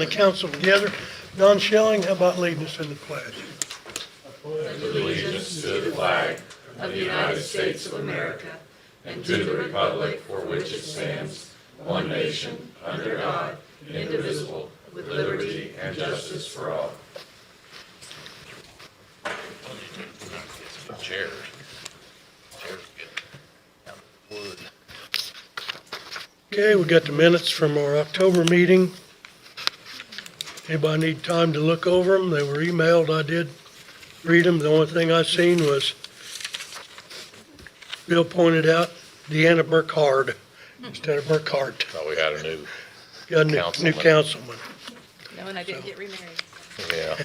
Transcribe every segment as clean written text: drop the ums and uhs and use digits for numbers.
County Council together. Don Schilling, how about leading us in the pledge? Allegiance to the flag of the United States of America and to the republic for which it stands, one nation, under God, indivisible, with liberty and justice for all. Chairs. Okay, we got the minutes from our October meeting. Anybody need time to look over them? They were emailed. I did read them. The only thing I seen was Bill pointed out Deanna Burkhardt instead of Burkhardt. Oh, we had a new, Got a new Councilman. councilman. No, and I didn't get remarried. yeah.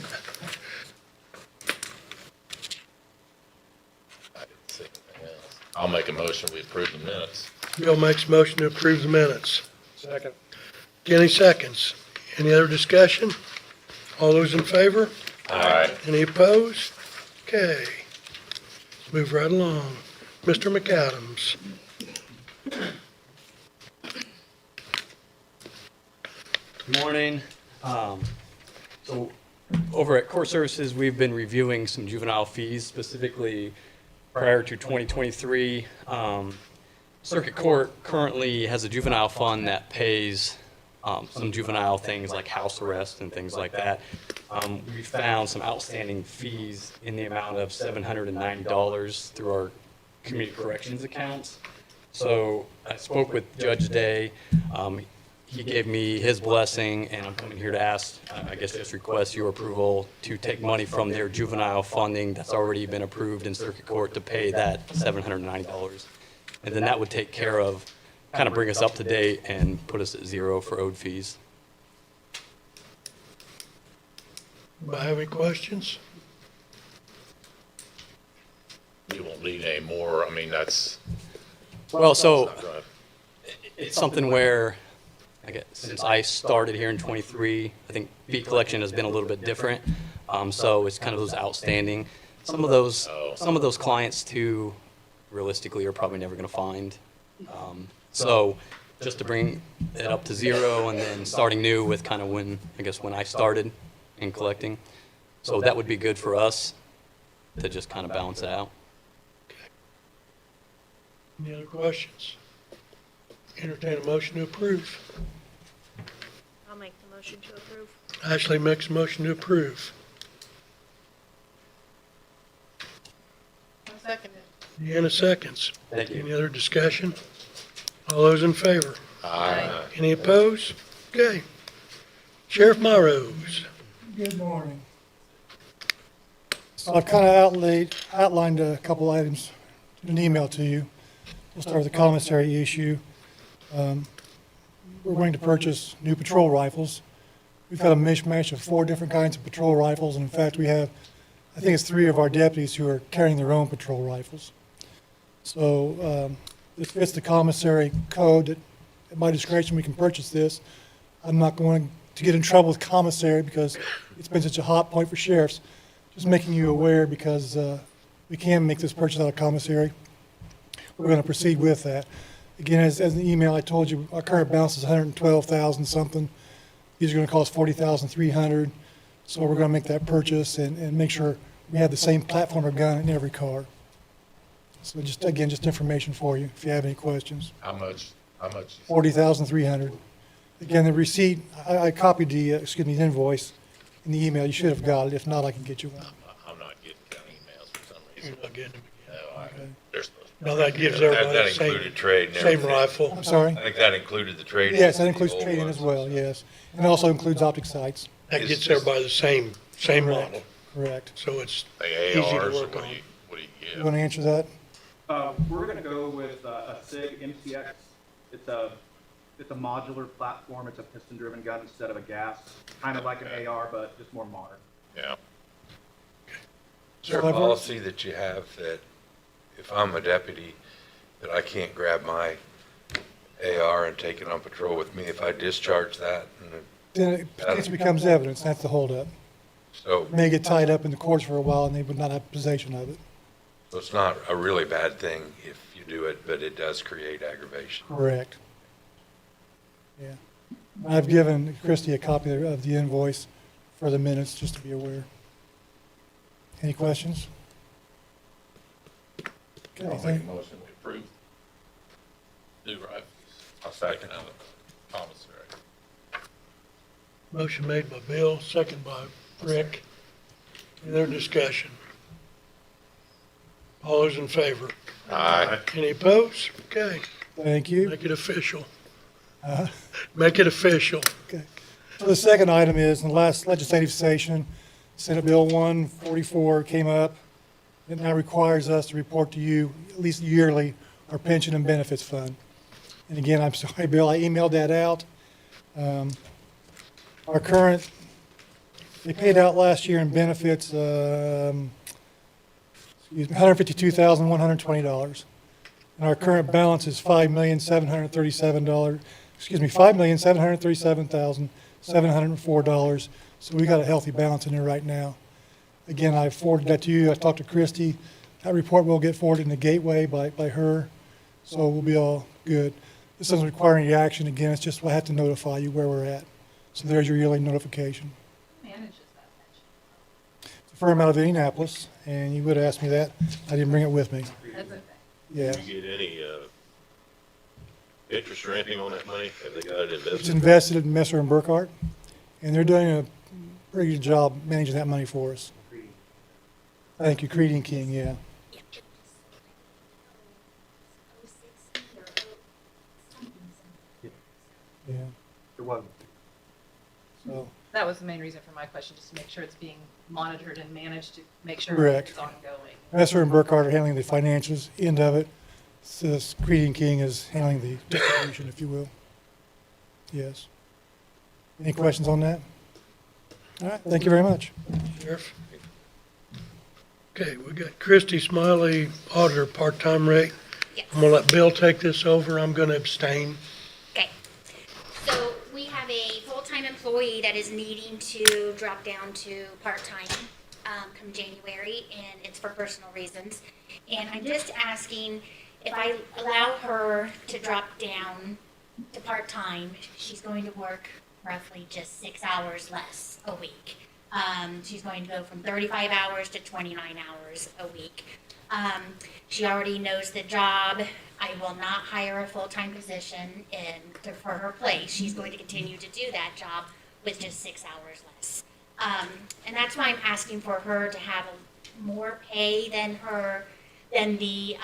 I didn't see anything else. I'll make a motion, we approve the minutes. Bill makes a motion to approve the minutes. Second. Kenny seconds. Any other discussion? All those in favor? Aye. Any opposed? Okay. Move right along. Mr. McAdams. Good morning. So over at Court Services, we've been reviewing some juvenile fees, specifically prior to 2023. Circuit Court currently has a juvenile fund that pays some juvenile things like house arrest and things like that. We found some outstanding fees in the amount of $790 through our community corrections accounts. So I spoke with Judge Day. He gave me his blessing, and I'm coming here to ask, I guess just request your approval to take money from their juvenile funding that's already been approved in Circuit Court to pay that $790. And then that would take care of, kind of bring us up to date and put us at zero for owed fees. Anybody have any questions? You won't need any more, I mean, that's Well, so not gonna, it's something where, I guess, since I started here in '23, I think fee collection has been a little bit different. So it's kind of those outstanding. Some of those clients too, realistically, are probably never going to find. So just to bring it up to zero and then starting new with kind of when I started in collecting. So that would be good for us to just kind of balance it out. Any other questions? Entertain a motion to approve. I'll make the motion to approve. Ashley makes a motion to approve. I'll second it. Deanna seconds. Thank you. Any other discussion? All those in favor? aye. Any opposed? Okay. Sheriff Morrows. Good morning. So I've kind of outlined a couple items in an email to you. We'll start with the commissary issue. We're going to purchase new patrol rifles. We've got a mishmash of 4 different kinds of patrol rifles, and in fact, we have, I think it's 3 of our deputies who are carrying their own patrol rifles. So this fits the commissary code that, at my discretion, we can purchase this. I'm not going to get in trouble with commissary because it's been such a hot point for sheriffs. Just making you aware because we can make this purchase out of commissary. We're going to proceed with that. Again, as in the email I told you, our current balance is 112,000 something. These are going to cost 40,300. So we're going to make that purchase and make sure we have the same platform of gun in every car. So just, again, just information for you if you have any questions. How much? 40,300. Again, the receipt, I copied the, the invoice in the email. You should have got it. If not, I can get you one. I'm not getting county emails for some You're reason. not getting them again. No, Okay. they're supposed to. No, that gives That everybody the included trade and same everything. rifle. I'm sorry? I think that included the trade. Yes, that includes trade-in as well, yes. And it also includes optic sights, That gets everybody the same model, correct. so it's The easy to ARs, or work on. what do you You get? want to answer that? We're gonna go with a SIG MCX. It's a modular platform. It's a piston-driven gun instead of a gas, kind of like an AR, but just more modern. Yeah. Is there a However- policy that you have that if I'm a deputy, that I can't grab my AR and take it on patrol with me if I discharge that? And Then it potentially becomes evidence, that's the holdup. so, It may get tied up in the courts for a while and they would not have possession of it. so it's not a really bad thing if you do it, but it does create aggravation. Correct. Yeah. I've given Christie a copy of the invoice for the minutes, just to be aware. Any questions? Okay, I'll make thank- a motion we approve. New rifles. I'll second out of commissary. Motion made by Bill, second by Rick. Any other discussion? All those in favor? Aye. Any opposed? Okay, thank you. make it official. Make it official. Okay. So the second item is, in the last legislative session, Senate Bill 144 came up. It now requires us to report to you, at least yearly, our pension and benefits fund. And again, I'm sorry, Bill, I emailed that out. Our current, they paid out last year in benefits, $152,120. And our current balance is $5,737,704. So we got a healthy balance in there right now. Again, I forwarded that to you. I talked to Christie. That report will get forwarded in the gateway by her. So we'll be all good. This doesn't require any action. Again, it's just I have to notify you where we're at. So there's your yearly notification. Manages that It's a firm out of Indianapolis, and you would have asked me that. I didn't bring it with me. pension. That's okay. Yeah. Do you get any interest or anything on that money? Have they got it It's invested? invested in Messer and Burkhart, and they're doing a pretty good job managing that money for us. Thank you, Creedy and King, yeah. Yeah, It wasn't. so, That was the main reason for my question, just to make sure it's being monitored and managed to make sure Correct. it's ongoing. Messer and Burkhart are handling the financials end of it. This Creedy and King is handling the distribution, if you will. Yes. Any questions on that? All right, thank you very much. Sheriff? Okay, we got Christie Smiley, auditor, part-time rate. Yes. I'm gonna let Bill take this over. I'm gonna abstain. Okay. So we have a full-time employee that is needing to drop down to part-time come January, and it's for personal reasons. And I'm just asking if I allow her to drop down to part-time, she's going to work roughly just 6 hours less a week. She's going to go from 35 hours to 29 hours a week. She already knows the job. I will not hire a full-time position for her place. She's going to continue to do that job with just 6 hours less. And that's why I'm asking for her to have more pay than the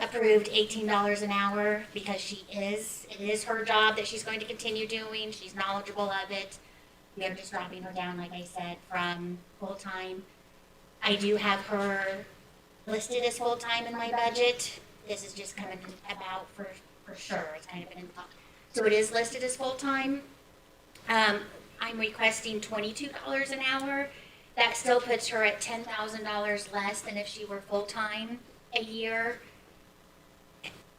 approved $18 an hour, because it is her job that she's going to continue doing. She's knowledgeable of it. We are just dropping her down, like I said, from full-time. I do have her listed as full-time in my budget. This is just coming about for sure. It's kind of been in thought. So it is listed as full-time. I'm requesting $22 an hour. That still puts her at $10,000 less than if she were full-time a year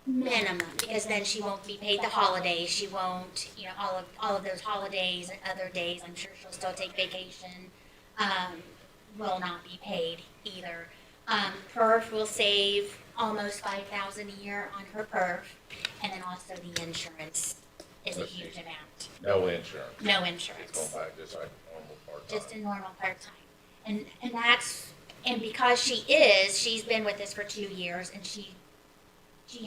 minimum, because then she won't be paid the holidays. She won't, all of those holidays and other days. I'm sure she'll still take vacation. Will not be paid either. Perf will save almost $5,000 a year on her perf, and then also the insurance is a huge amount. No insurance. No It's insurance, going back just like normal part-time. just a normal part-time. And because she's been with us for 2 years, and she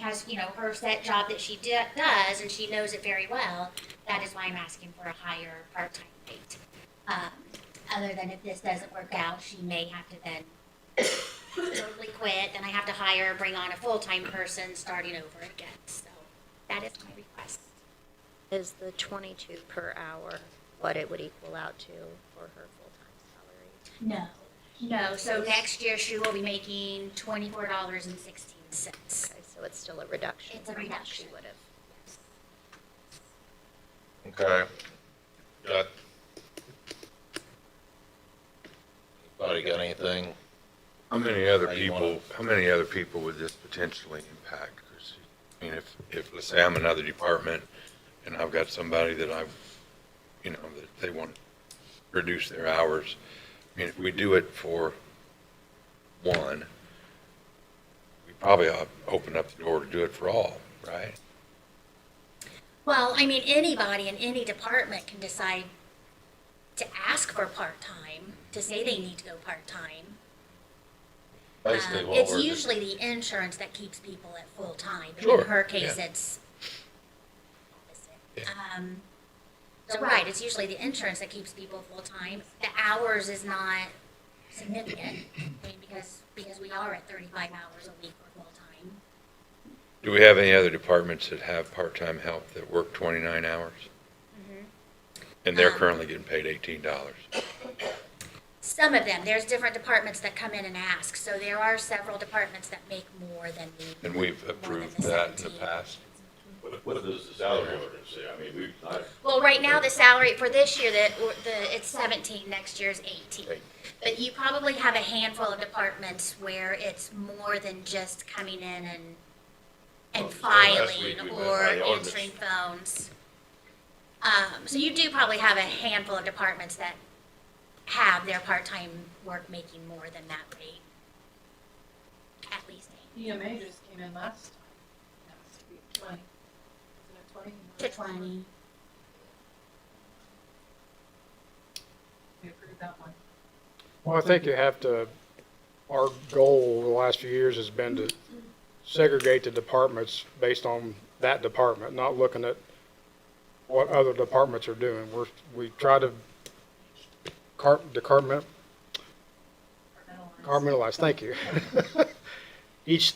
has, her set job that she does, and she knows it very well. That is why I'm asking for a higher part-time rate. Other than if this doesn't work out, she may have to then totally quit, and I have to bring on a full-time person starting over again. So that is my request. Is the 22 per hour what it would equal out to for her full-time salary? No. So next year she will be making $24.16. Okay, so it's still a reduction. It's a from what reduction. She would have. Okay. Got. Anybody got anything? How many other How you wanna- people would this potentially impact, Chrissy? I mean, if, let's say I'm another department and I've got somebody that that they want to reduce their hours. I mean, if we do it for one, we probably ought to open up the door to do it for all, right? Well, I mean, anybody in any department can decide to ask for part-time, to say they need to go part-time. Basically, what It's we're just- usually the insurance that keeps people at full-time. In Sure, her case, yeah. it's opposite. So right, it's usually the insurance that keeps people full-time. The hours is not significant, I mean, because we are at 35 hours a week for full-time. Do we have any other departments that have part-time help that work 29 hours? And they're currently getting paid $18. Some of them, there's different departments that come in and ask, so there are several departments that make more than the. And we've more than approved the that in the 17. past. What does the salary ordinance say? I mean, Well, right now, the salary for this year, it's 17, next year's 18. But you probably have a handful of departments where it's more than just coming in and Last filing week we went or by the ordinance. answering phones. So you do probably have a handful of departments that have their part-time work making more than that rate. At least EMA just came in last time. Yes, 20. Isn't it 20? to 20. We approved that one. Well, I think you have to, our goal over the last few years has been to segregate the departments based on that department, not looking at what other departments are doing. We try to compartmentalize, thank you. Each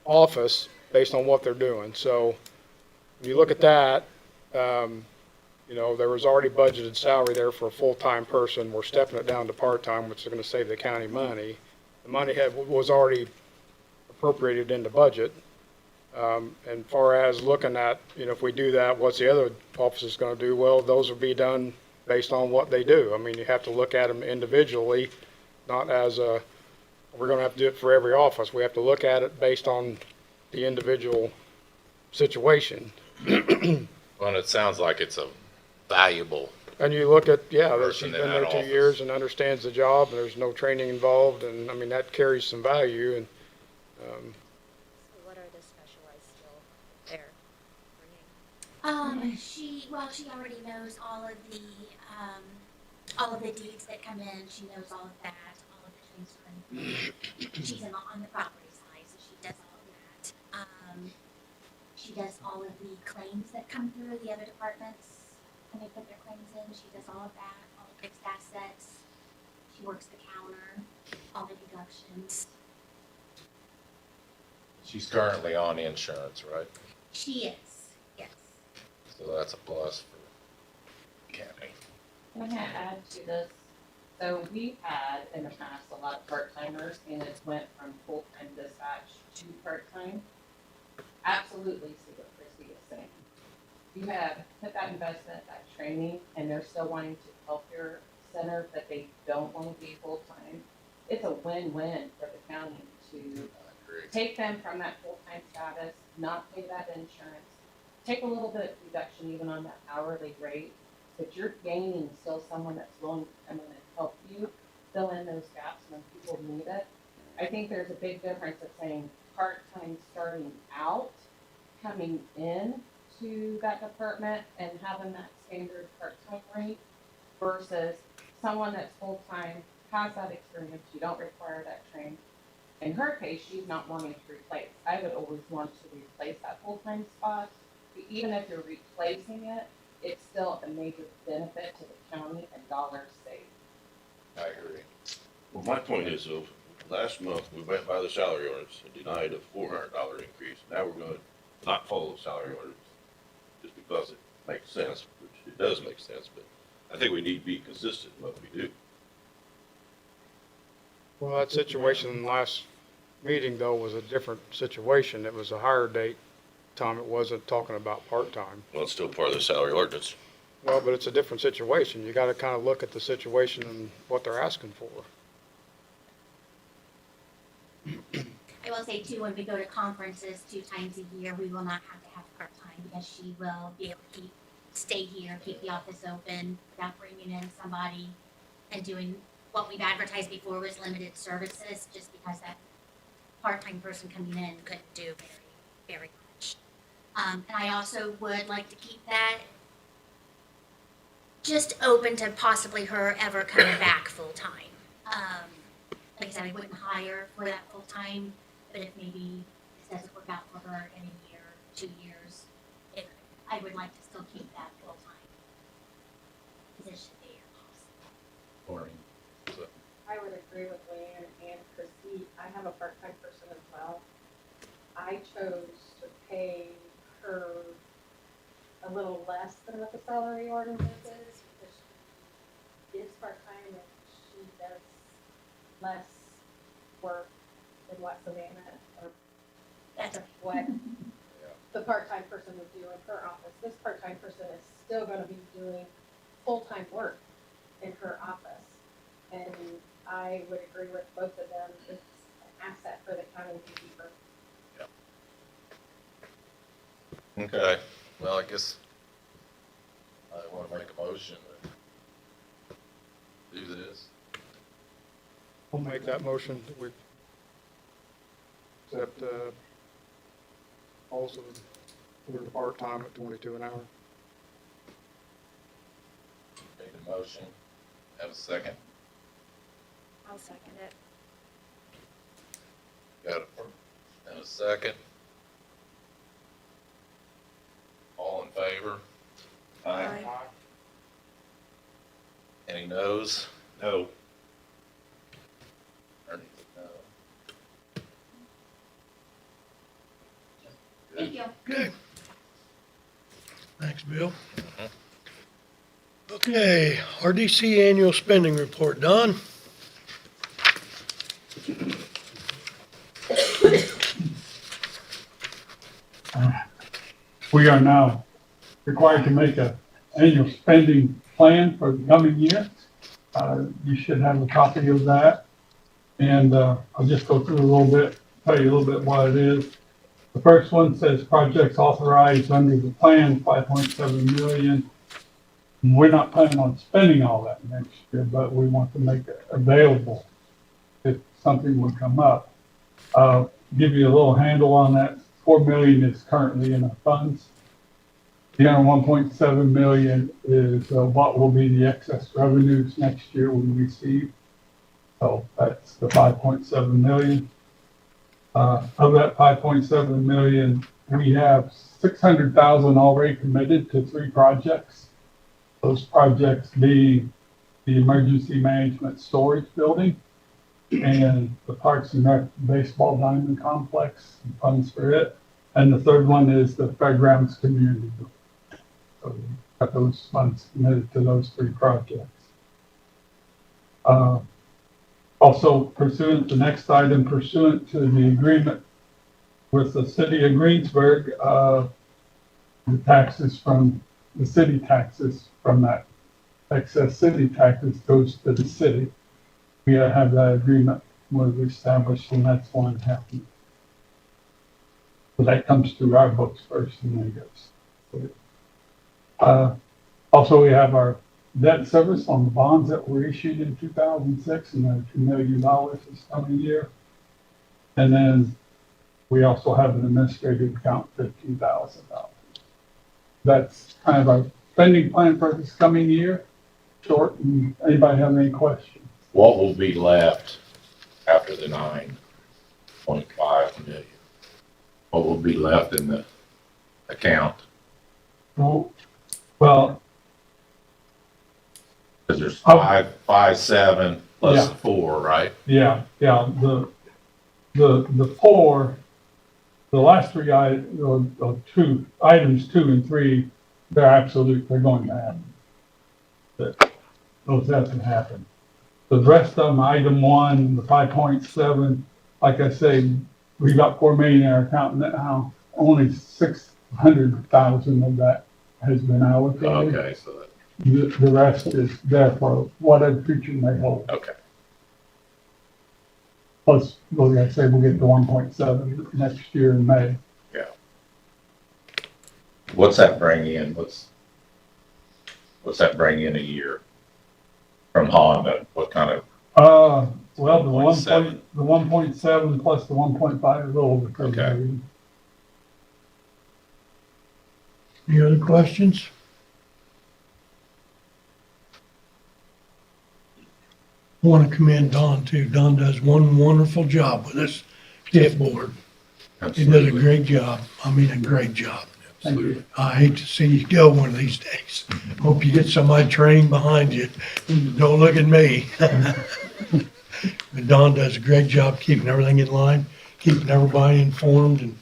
office based on what they're doing. So when you look at that, you know, there was already budgeted salary there for a full-time person. We're stepping it down to part-time, which is going to save the county money. The money was already appropriated in the budget. And far as looking at, you know, if we do that, what's the other offices going to do? Well, those will be done based on what they do. I mean, you have to look at them individually, not as we're going to have to do it for every office. We have to look at it based on the individual situation. Well, it sounds like it's a valuable, And you look at, yeah, that Person she's in been that there 2 office. years and understands the job, and there's no training involved, and, I mean, that carries some value, and, So what are the specialized skills they're bringing? She already knows all of the deeds that come in. She knows all of that, all of the transfer. She's on the property side, so she does all of that. She does all of the claims that come through the other departments when they put their claims in. She does all of that, all the fixed assets. She works the counter, all the deductions. she's currently on insurance, right? She is, yes. So that's a plus for county. Can I add to this? So we've had in the past a lot of part-timers and it went from full-time dispatch to part-time. Absolutely see what Christie is saying. You have put that investment, that training, and they're still wanting to help your center, but they don't want to be full-time. It's a win-win for the county to take them from that full-time status, not pay that insurance, take a little bit of reduction even on that hourly rate, but you're gaining still someone that's willing to come in and help you fill in those gaps when people need it. I think there's a big difference of saying part-time starting out, coming in to that department and having that standard part-time rate versus someone that's full-time, has that experience, you don't require that training. In her case, she's not wanting to replace. I would always want to replace that full-time spot. Even if you're replacing it, it's still a major benefit to the county and dollars saved. I agree. well, my point is, though, last month, we went by the salary ordinance and denied a $400 increase. Now we're gonna not follow the salary ordinance, just because it makes sense, which it does make sense, but I think we need to be consistent in what we do. well, that situation in the last meeting, though, was a different situation. It was a higher date, Tom, it wasn't talking about part-time. Well, it's still part of the salary ordinance. Well, but it's a different situation. You gotta kind of look at the situation and what they're asking for. I will say too, when we go to conferences 2 times a year, we will not have to have part-time because she will be able to stay here, keep the office open without bringing in somebody and doing what we've advertised before was limited services, just because that part-time person coming in couldn't do very, very much. And I also would like to keep that just open to possibly her ever coming back full-time. Like I said, I wouldn't hire for that full-time, but if maybe this doesn't work out for her in a year, 2 years, I would like to still keep that full-time position there. Maureen. I would agree with Leanne and Christie. I have a part-time person as well. I chose to pay her a little less than what the salary ordinance is because she is part-time and she does less work than what Savannah or That's okay. what the part-time person would do in her office. This part-time person is still gonna be doing full-time work in her office. And I would agree with both of them. It's an asset for the county to keep her. Okay, well, I guess I want to make a motion to do this. I'll make that motion that we accept, also for the part-time at 22 an hour. Made a motion, have a second. I'll second it. Got a first and a second. All in favor? Aye. Any noes? No. Ernie's a no. Thank you. Okay. Thanks, Bill. Okay, RDC annual spending report. Don? We are now required to make an annual spending plan for the coming year. You should have a copy of that. And I'll just go through a little bit, tell you a little bit what it is. The first one says projects authorized under the plan, 5.7 million. We're not planning on spending all that next year, but we want to make it available if something would come up. Give you a little handle on that. 4 million is currently in our funds. The other 1.7 million is what will be the excess revenues next year we receive. So that's the 5.7 million. Of that 5.7 million, we have 600,000 already committed to 3 projects. Those projects being the emergency management storage building and the Parks and Rec baseball diamond complex, and funds for it. And the third one is the fairgrounds community building. So we got those funds committed to those 3 projects. Also pursuant, the next item, pursuant to the agreement with the city of Greensburg, the taxes from the city taxes from that excess city taxes goes to the city. We have that agreement was established, and that's one happening. So that comes through our books first and then goes. Also, we have our debt service on the bonds that were issued in 2006, and $2 million this coming year. And then we also have an administrative account, $15,000. That's kind of our spending plan for this coming year. Short, and anybody have any questions? What will be left after the 9.5 million? What will be left in the account? Well, Because there's 5.7 plus Yeah. the 4, right? yeah, the 4, the last 3 2 items 2 and 3, they're going to happen. Those have to happen. The rest of them, item 1, the 5.7, like I say, we got 4 million in our account now. Only 600,000 of that has been allocated. Okay, so that, The rest is there for whatever future may hold. okay. Plus, like I say, we'll get the 1.7 next year in May. Yeah. What's that bring in? What's that bring in a year from Honda? What kind of? Well, the 1.7. 1.7 plus the 1.5 is a little over 30 Okay. million. Any other questions? I want to commend Don too. Don does one wonderful job with this TIF board. He does a great job. I mean, a great job. Absolutely. I hate to see you go one of these days. Hope you get somebody trained behind you. Don't look at me. But Don does a great job keeping everything in line, keeping everybody informed and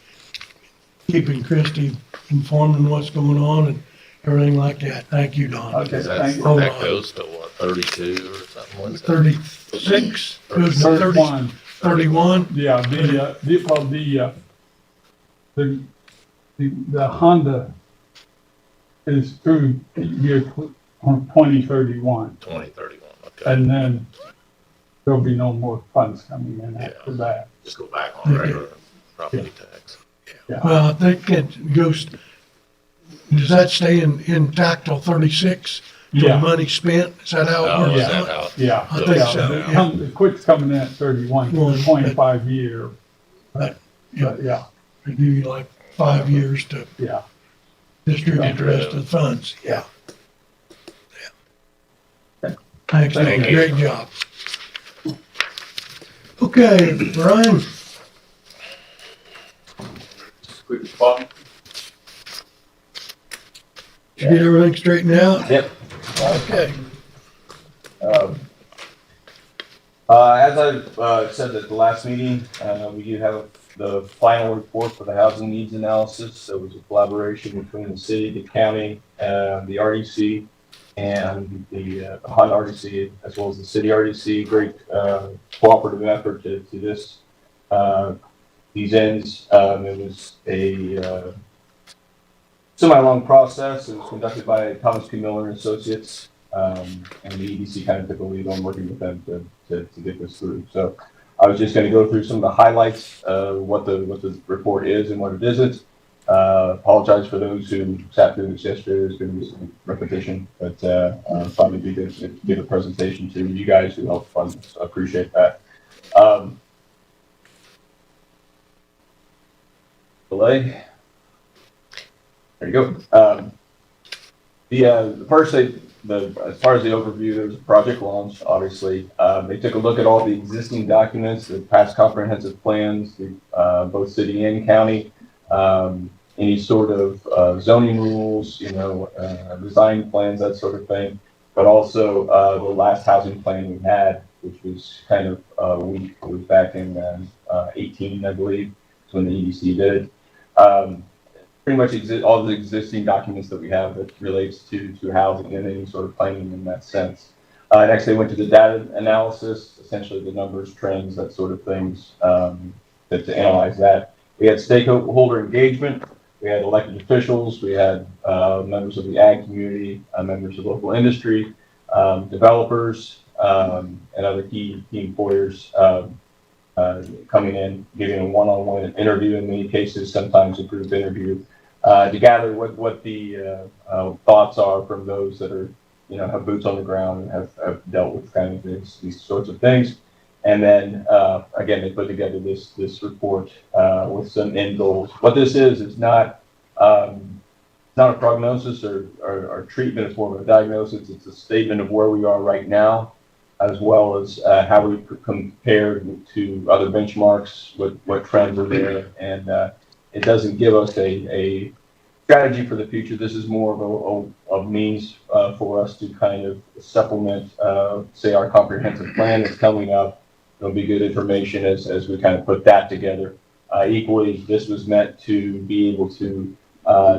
keeping Christie informed on what's going on and everything like that. Thank you, Don. Okay, thank you. Hold That on. goes to what, 32 or something? What's that? 36, goes to 30, 31. 31. Yeah, the Honda is through year on 2031. 2031, okay. And then there'll be no more funds coming in after that. Just go back on regular property tax. Well, I think it goes, does that stay intact till 36? Till the Yeah. money spent? Is that how it Oh, works is Yeah. that out? how? Yeah. I think yeah, so, It yeah. comes- it quits coming in at 31, Well, 25 year. But, But yeah, they give you like 5 years to yeah. distribute the rest of the funds. Yeah. Okay. Thanks, Don. Thank you. Great job. Okay, Brian? Quick spot. Did you get everything straightened out? Yep. Okay. As I said at the last meeting, we do have the final report for the housing needs analysis. So it was a collaboration between the city, the county, the RDC, and the HUD RDC, as well as the city RDC. Great cooperative effort to this these ends. It was a semi-long process. It was conducted by Thomas P. Miller and Associates. And the EDC kind of took a lead on working with them to get this through. So I was just going to go through some of the highlights of what the report is and what it isn't. Apologize for those who sat through this yesterday. There's going to be some repetition, but probably be good to give a presentation to you guys who helped fund this. I appreciate that. Delay. There you go. The first thing, as far as the overview, there was a project launch, obviously. They took a look at all the existing documents, the past comprehensive plans, both city and county, any sort of zoning rules, design plans, that sort of thing. But also the last housing plan we had, which was kind of weak. It was back in 18, I believe, when the EDC did it. Pretty much all the existing documents that we have that relates to housing and any sort of planning in that sense. Next, they went to the data analysis, essentially the numbers, trends, that sort of things, to analyze that. We had stakeholder engagement. We had elected officials. We had members of the ag community, members of local industry, developers, and other key employers coming in, giving a one-on-one interview in many cases, sometimes a group interview, to gather what the thoughts are from those that are, have boots on the ground and have dealt with kind of these sorts of things. And then again, they put together this report with some end goals. What this is not a prognosis or treatment. It's more of a diagnosis. It's a statement of where we are right now, as well as how we compare to other benchmarks, what trends are there. And it doesn't give us a strategy for the future. This is more of a means for us to kind of supplement, say, our comprehensive plan that's coming up. It'll be good information as we kind of put that together. Equally, this was meant to be able to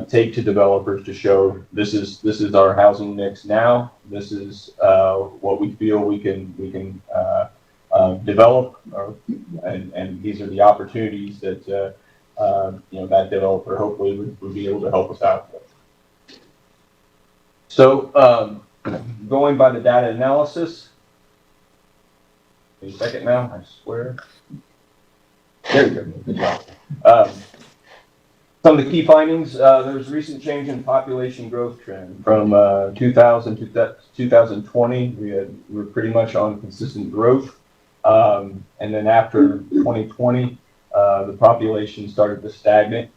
take to developers to show this is our housing mix now. This is what we feel we can develop, and these are the opportunities that that developer hopefully would be able to help us out with. So going by the data analysis. Wait a second now, I swear. There you go. Good job. Some of the key findings, there was recent change in population growth trend. From 2000 to 2020, we were pretty much on consistent growth. And then after 2020, the population started to stagnate.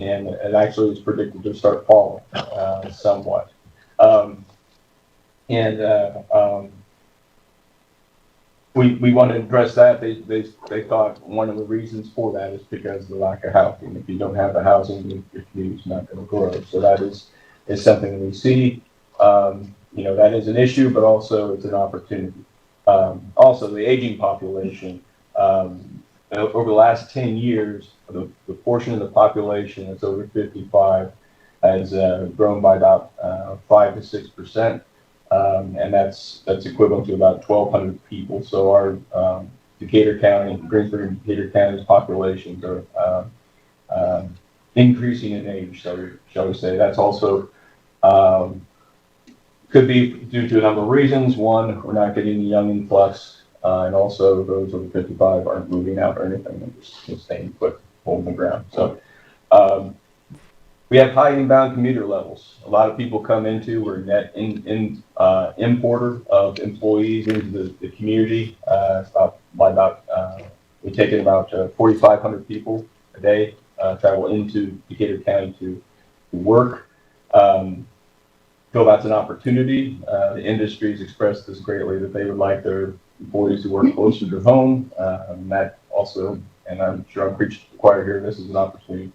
and it actually is predicted to start falling somewhat. Um, and we want to address that. They thought one of the reasons for that is because of the lack of housing. If you don't have the housing, your community's not going to grow. So that is something that we see. That is an issue, but also it's an opportunity. Also, the aging population. Over the last 10 years, the portion of the population that's over 55 has grown by about 5 to 6%. And that's equivalent to about 1,200 people. So our Decatur County, Greensburg and Decatur County's populations are increasing in age. So shall we say that's also could be due to a number of reasons. One, we're not getting the young influx, and also those over 55 aren't moving out or anything; they're just staying put, holding the ground. So. We have high inbound commuter levels. A lot of people come into, we're net importer of employees into the community. We take in about 4,500 people a day travel into Decatur County to work. Feel that's an opportunity. The industry has expressed this greatly that they would like their employees to work closer to home. That also, and I'm sure I'm preaching to the choir here, this is an opportunity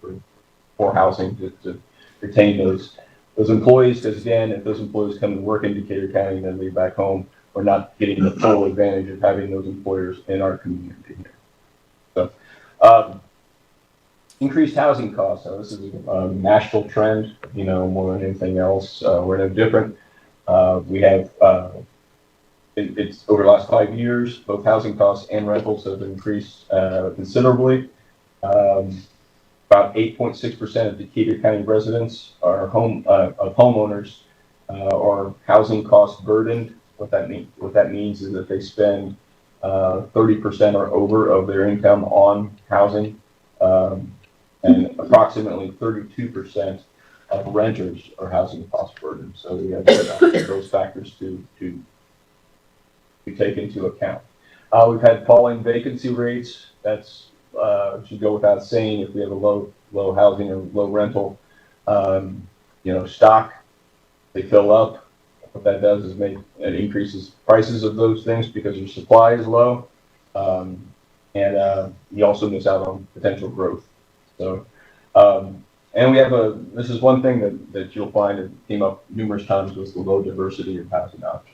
for housing to retain those employees, because again, if those employees come and work in Decatur County and then leave back home, we're not getting the full advantage of having those employers in our community here. So, increased housing costs. This is a national trend, more than anything else. We're no different. We have, it's over the last 5 years, both housing costs and rentals have increased considerably. About 8.6% of Decatur County residents are homeowners are housing cost burdened. What that means is that they spend 30% or over of their income on housing, and approximately 32% of renters are housing cost burdened. So we have those factors to take into account. We've had falling vacancy rates. That's should go without saying. If we have a low housing or low rental, stock, they fill up. What that does is it increases prices of those things because your supply is low, and you also miss out on potential growth. So, and we have this is one thing that you'll find that came up numerous times was the low diversity of housing options.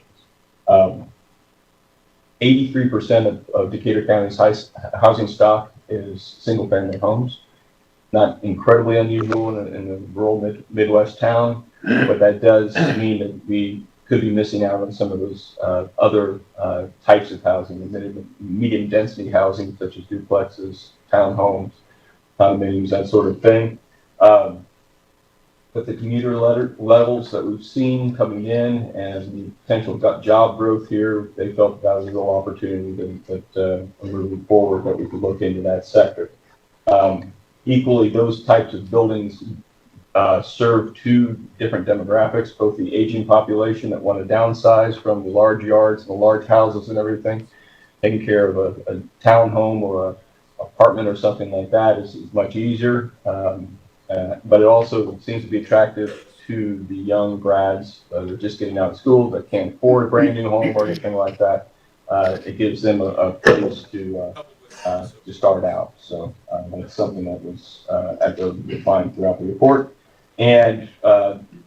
83% of Decatur County's housing stock is single-family homes. Not incredibly unusual in a rural Midwest town, but that does mean that we could be missing out on some of those other types of housing, medium density housing such as duplexes, townhomes, condominiums, that sort of thing. But the commuter levels that we've seen coming in and the potential job growth here, they felt that was a real opportunity that moving forward that we could look into that sector. Equally, those types of buildings serve two different demographics, both the aging population that want to downsize from the large yards and the large houses and everything. Taking care of a townhome or an apartment or something like that is much easier. But it also seems to be attractive to the young grads that are just getting out of school that can't afford a brand new home or anything like that. It gives them a place to start out. So that's something that was defined throughout the report. And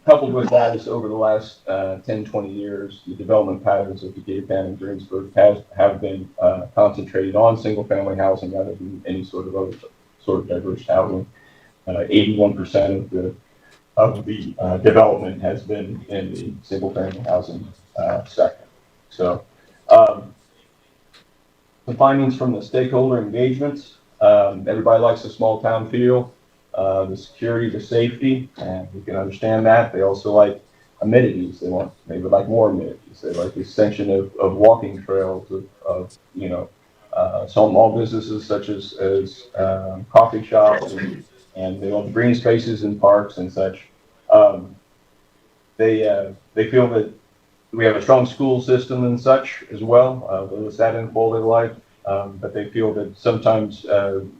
coupled with that is over the last 10, 20 years, the development patterns of Decatur County and Greensburg have been concentrated on single-family housing rather than any sort of other sort of diverse housing. 81% of the development has been in the single-family housing sector. So, the findings from the stakeholder engagements. Everybody likes a small-town feel. The security, the safety, and we can understand that. They also like amenities. They would like more amenities. They like the extension of walking trails of small businesses such as coffee shops and they want green spaces and parks and such. They feel that we have a strong school system and such as well. They list that in quality of life, but they feel that sometimes, and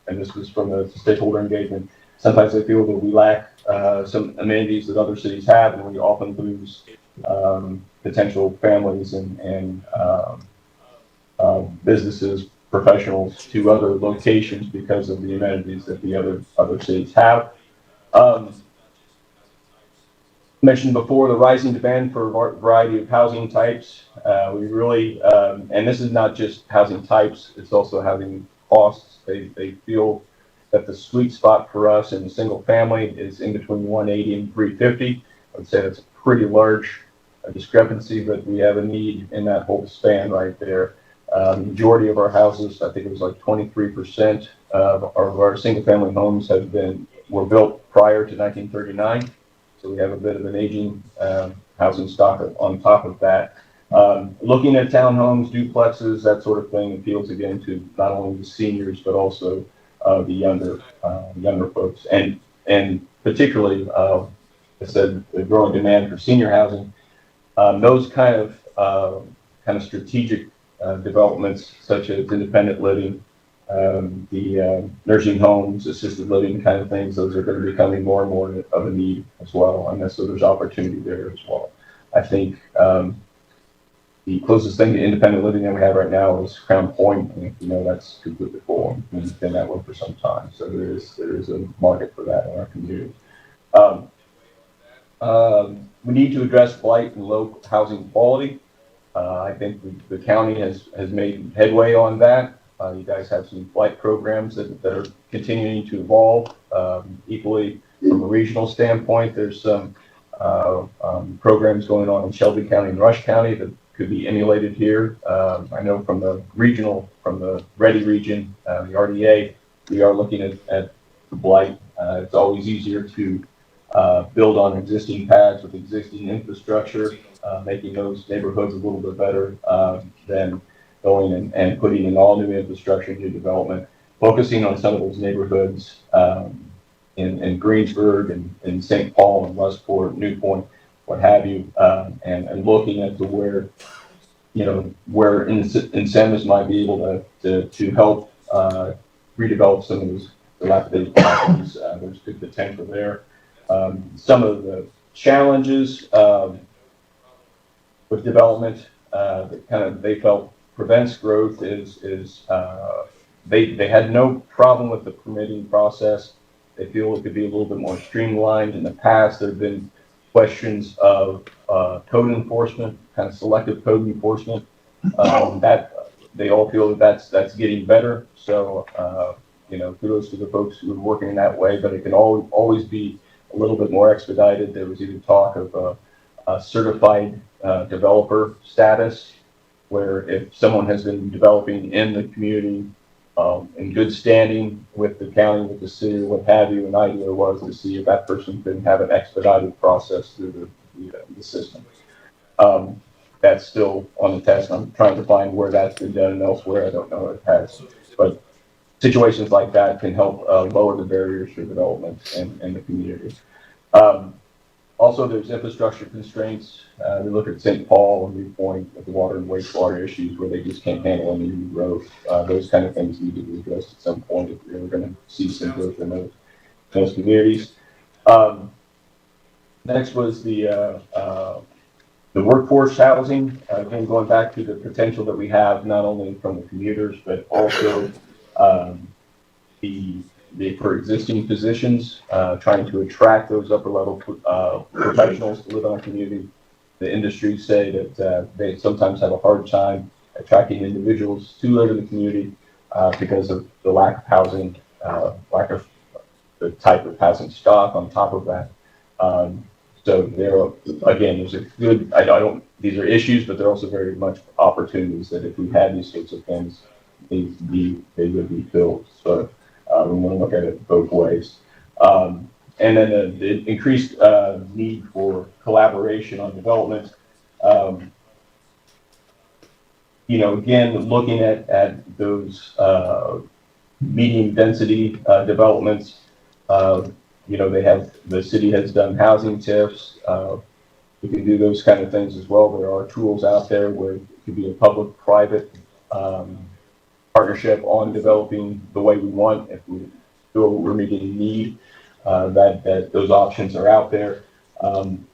this was from the stakeholder engagement, sometimes they feel that we lack some amenities that other cities have, and we often lose potential families and businesses, professionals to other locations because of the amenities that the other cities have. Mentioned before the rising demand for a variety of housing types. We really, and this is not just housing types, it's also housing costs. They feel that the sweet spot for us in the single family is in between 180 and 350. I would say that's a pretty large discrepancy, but we have a need in that whole span right there. The majority of our houses, I think it was like 23% of our single family homes were built prior to 1939. So we have a bit of an aging housing stock on top of that. Looking at townhomes, duplexes, that sort of thing appeals again to not only the seniors but also the younger folks, and particularly, I said, the growing demand for senior housing. Those kind of strategic developments, such as independent living, the nursing homes, assisted living kind of things, those are going to be becoming more and more of a need as well. And so there's opportunity there as well. I think the closest thing to independent living that we have right now is Crown Point, and that's completely full. It's been that way for some time. So there is a market for that in our community. We need to address blight and low housing quality. I think the county has made headway on that. You guys have some blight programs that are continuing to evolve. Equally, from a regional standpoint, there's some programs going on in Shelby County and Rush County that could be emulated here. I know from the Ready region, the RDA, we are looking at the blight. It's always easier to build on existing pads with existing infrastructure, making those neighborhoods a little bit better than going and putting in all new infrastructure, new development, focusing on some of those neighborhoods in Greensburg and in St. Paul and Westport, New Point, what have you, and looking at where incentives might be able to help redevelop some of those dilapidated properties. There's good potential there. Some of the challenges with development that they felt prevents growth is they had no problem with the permitting process. They feel it could be a little bit more streamlined. In the past, there have been questions of code enforcement, kind of selective code enforcement. That they all feel that that's getting better. So kudos to the folks who are working in that way. But it can always be a little bit more expedited. There was even talk of a certified developer status, where if someone has been developing in the community in good standing with the county, with the city, what have you, an idea was to see if that person could have an expedited process through the system. That's still on the test. I'm trying to find where that's been done elsewhere. I don't know if it has, but situations like that can help lower the barriers for development in the community. Also, there's infrastructure constraints. We look at St. Paul and New Point with the water and wastewater issues where they just can't handle any new growth. Those kind of things need to be addressed at some point if we're going to see some growth in those communities. Next was the workforce housing. Again, going back to the potential that we have not only from the commuters but also for existing positions, trying to attract those upper level professionals to live in our community. The industries say that they sometimes have a hard time attracting individuals to live in the community because of the lack of housing, lack of the type of housing stock on top of that. So there's a good, these are issues, but they're also very much opportunities that if we had these sorts of things, they would be filled. So we want to look at it both ways. And then the increased need for collaboration on development. Again, looking at those medium density developments, the city has done housing TIFs. We can do those kind of things as well. There are tools out there where it could be a public-private partnership on developing the way we want if we feel we're meeting a need. that those options are out there.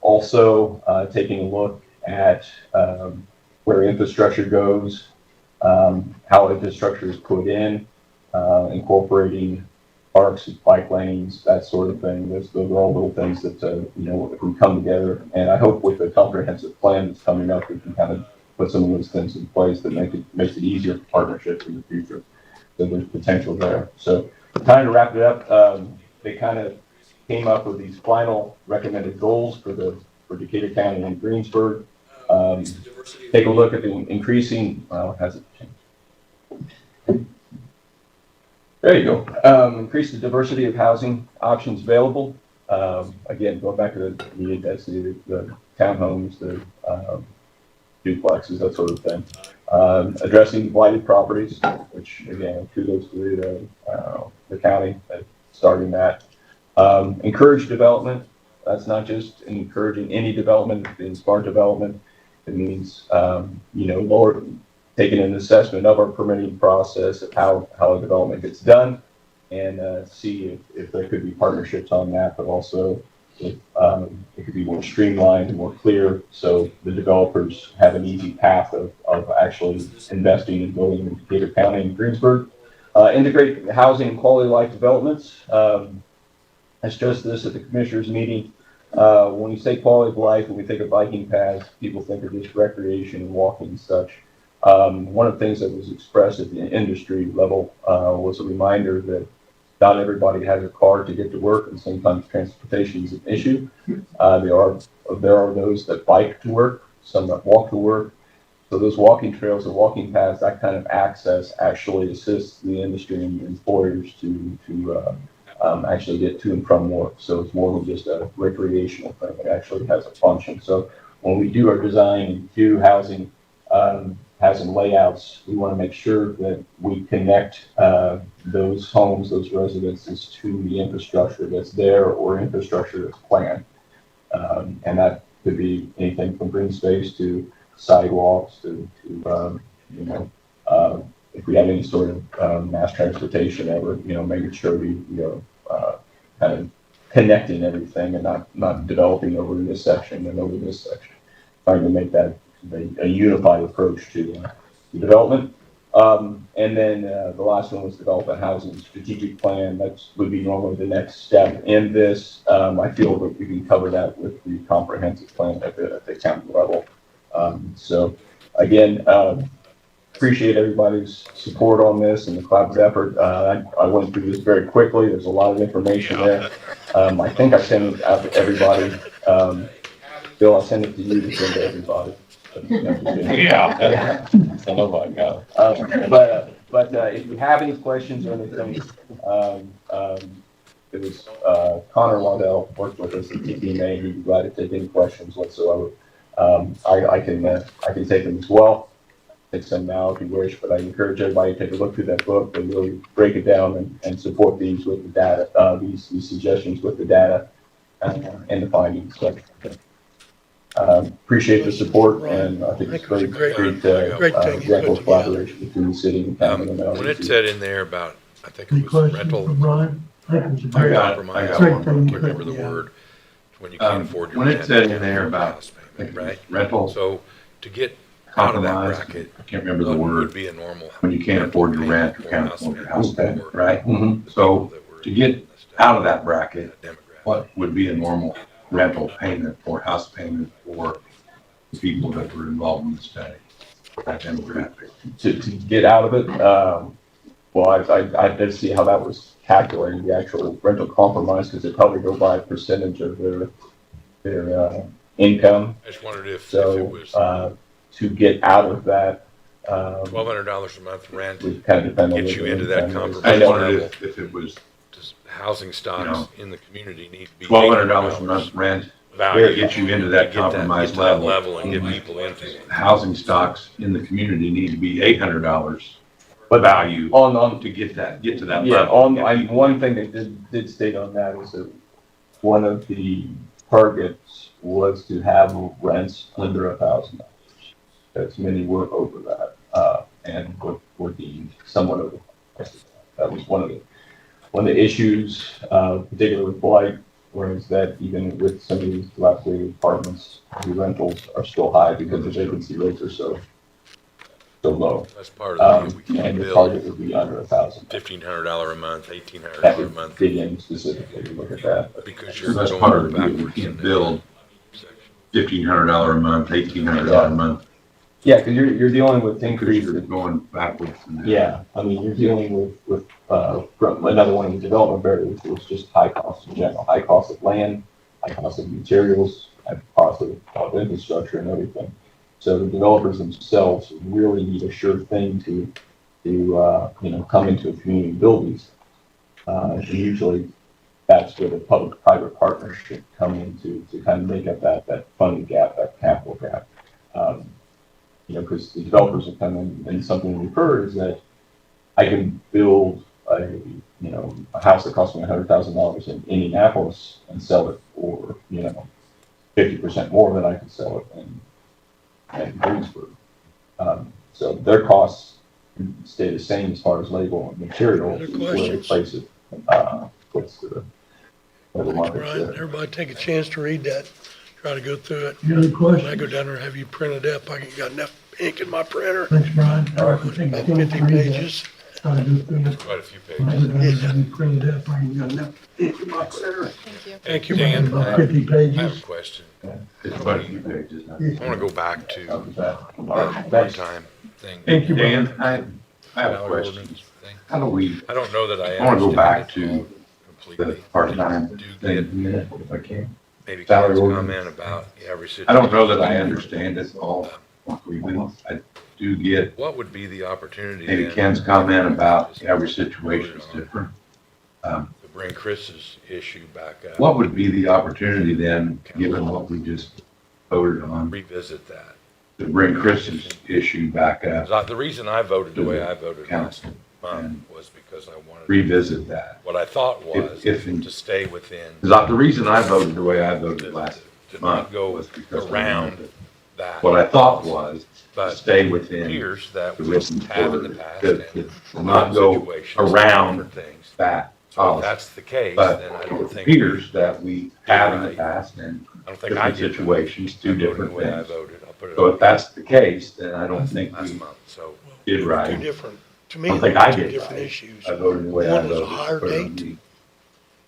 Also, taking a look at where infrastructure goes, how infrastructure is put in, incorporating parks, bike lanes, that sort of thing. Those are all little things that, if we come together, and I hope with the comprehensive plan that's coming up, we can kind of put some of those things in place that makes it easier for partnerships in the future. So there's potential there. So kind of wrap it up. They kind of came up with these final recommended goals for Decatur County and Greensburg. Take a look at the increasing, well, has it changed? There you go. Increase the diversity of housing options available. Again, going back to the median density, the townhomes, the duplexes, that sort of thing. Addressing blighted properties, which again, kudos to the county starting that. Encourage development. That's not just encouraging any development in smart development. It means, taking an assessment of our permitting process, of how a development gets done, and see if there could be partnerships on that, but also if it could be more streamlined and more clear, so the developers have an easy path of actually investing and building in Decatur County and Greensburg. Integrate housing and quality of life developments. I stressed this at the commissioners meeting. When you say quality of life, when we think of biking paths, people think of just recreation and walking and such. One of the things that was expressed at the industry level was a reminder that not everybody has a car to get to work, and sometimes transportation is an issue. There are those that bike to work, some that walk to work. So those walking trails or walking paths, that kind of access actually assists the industry and employers to actually get to and from work. So it's more than just a recreational thing. It actually has a function. So when we do our design and do housing layouts, we want to make sure that we connect those homes, those residences to the infrastructure that's there or infrastructure that's planned. And that could be anything from green space to sidewalks to if we have any sort of mass transportation ever, making sure we kind of connecting everything and not developing over this section and over this section, trying to make that a unified approach to development. And then the last one was develop a housing strategic plan. That would be normally the next step in this. I feel that we can cover that with the comprehensive plan at the county level. So again, appreciate everybody's support on this and the collaborative effort. I went through this very quickly. There's a lot of information there. I think I sent it out to everybody. Bill, I sent it to you to send to everybody. Yeah. Oh my God. But if you have any questions or anything, it was Connor Waddell worked with us at TPMA. He'd be glad to take any questions whatsoever. I can take them as well. Take some now if you wish, but I encourage everybody to take a look through that book and really break it down and support these with the data, these suggestions with the data and the findings. So, appreciate the support, and I think it's great example of collaboration between the city and county. When it said in there about, I think it was rental compromise, I can't remember the word, when you can't afford your when rent. it said in there about right? rental So to get out of that compromise, bracket, I can't remember the word, would be a normal. when you can't afford your rent or can't afford your house payment, right? Mhm. So to get out of that bracket, what would be a normal rental payment or house payment for the people that were involved in the study? That demographic. To get out of it, well, I did see how that was calculated, the actual rental compromise, because they probably go by a percentage of their income. I just wondered if it So was to get out of that, $1,200 a month rent, would kind of depend on get you what into the that income is. compromise I wondered level. if it was Does housing stocks in the community need to be $1,200 a month rent value to get you into that compromise level. and get people into it. Housing stocks in the community need to be $800 value to get to that Yeah, level. one thing they did state on that is that one of the targets was to have rents under $1,000. As many were over that, and were deemed somewhat over. That was one of it. One of the issues, particularly with blight, was that even with some of these dilapidated apartments, the rentals are still high because the vacancy rates are so low. That's part of the deal. We can't And the build target would be under 1,000. $1,500 a month, $1,800 That a would month, dig in specifically to look at that. because So you're that's part of going the deal. We backwards in can't the build $1,500 a month, $1,800 a month, Yeah, because you're dealing with because increases. you're going backwards. in that. Yeah, I mean, you're dealing with another one of the development barriers, which is just high costs in general, high cost of land, high cost of materials, high cost of infrastructure and everything. So the developers themselves really need a sure thing to come into a community and build these. And usually that's where the public-private partnership come in to kind of make up that funding gap, that capital gap. Because the developers will come in, and something we've heard is that I can build a house that costs me $100,000 in Indianapolis and sell it for, 50% more than I could sell it in Greensburg. So their costs stay the same as far as labor and material, Other where they questions? place it, what's the Thanks, market Brian. share. Everybody take a chance to read that, try to go through it. Any other When I questions? go down there and have you printed up, I ain't got enough ink in my printer, Thanks, Brian. about 50 pages. Try to go through it. quite a few When I pages. go down there, have you printed up, I ain't got enough ink in my printer. Thank you, Dan, Brian. About 50 I have a pages. question. It's quite a few pages. I want to go back to All our right, thanks. part-time thing. Thank you, Brian. Dan, I have a Salary question. ordinance thing. How do we, I don't know that I I want to go back understand it all to the completely. part-time Do get thing, if I can. maybe salary Ken's ordinance. comment about the average situation. I don't know that I understand it all completely. I do get What would be the opportunity maybe then Ken's comment about every situation is different. to bring Chris's issue back up? What would be the opportunity then, given what we just voted on, Revisit that. to bring Chris's issue back up, 'Cause the reason I voted the way I voted last Council, month and was because I wanted, revisit that? what I thought was If- to stay within, Because the reason I voted the way I voted last to month not go was because I around wanted to- that. what I thought was to But stay it within appears that the we written have in the order, past to and not go situations, around different things. that So if policy. that's the case, But then I don't it think. appears that we have in the past and I don't think I different did. situations, I do voted different the way I things. voted. I'll put it So on if that's the case, then I don't think last we month, so. did Two right. different, to I me, don't think I two did different right. issues. I voted the way I One was a voted. higher Put it on date, me.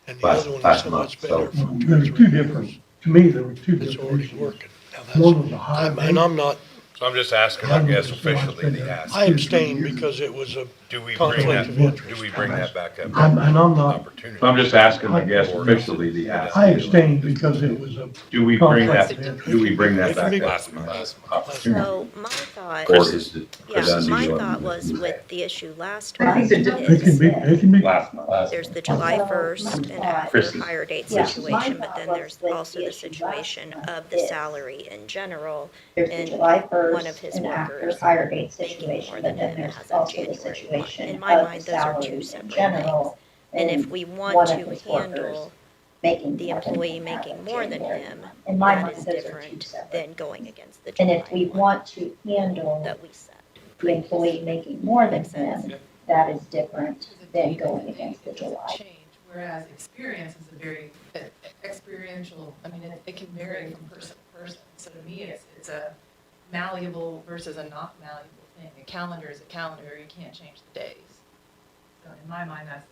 and the other one is last someone month, that's been so- there for There 2 or were 3 two years. different, to me, there were two It's different already issues. working. Now One was a that's, higher and date. I'm not, So I'm just asking, I guess officially, the ask. I abstained because it was a Do we bring conflict that, of interest. do we bring that back up? And I'm not, Opportunity. So I'm just asking, I guess, officially the ask. I abstained because it was a Do we bring that, conflict of interest. do we bring that It can back be- up? Last month. Opportunity? So my thought, Or is it? yeah, done my deal? thought was with the issue last It month can be, is it can be. Last month. there's the July 1st and after Chris's- hire date Yeah, situation, my but then thought there's was with also the the issue last situation month of the is salary in general. There's the And July one of 1st his and after workers hire date making more situation, than but then him there's has a also the January one. situation In my of the mind, those are salary two in separate things. general. And if we want one of to his workers handle making the more than employee him have making in more than January him, one. In my that mind, is those are two different separate. than going against the And July if we one want to handle that we set. the employee making more than Makes sense. him, that is different than going against the July. Change, whereas experience is a very experiential, I mean, it can vary from person to person. So to me, it's a malleable versus a not malleable thing. A calendar is a calendar, you can't change the days. So in my mind, that's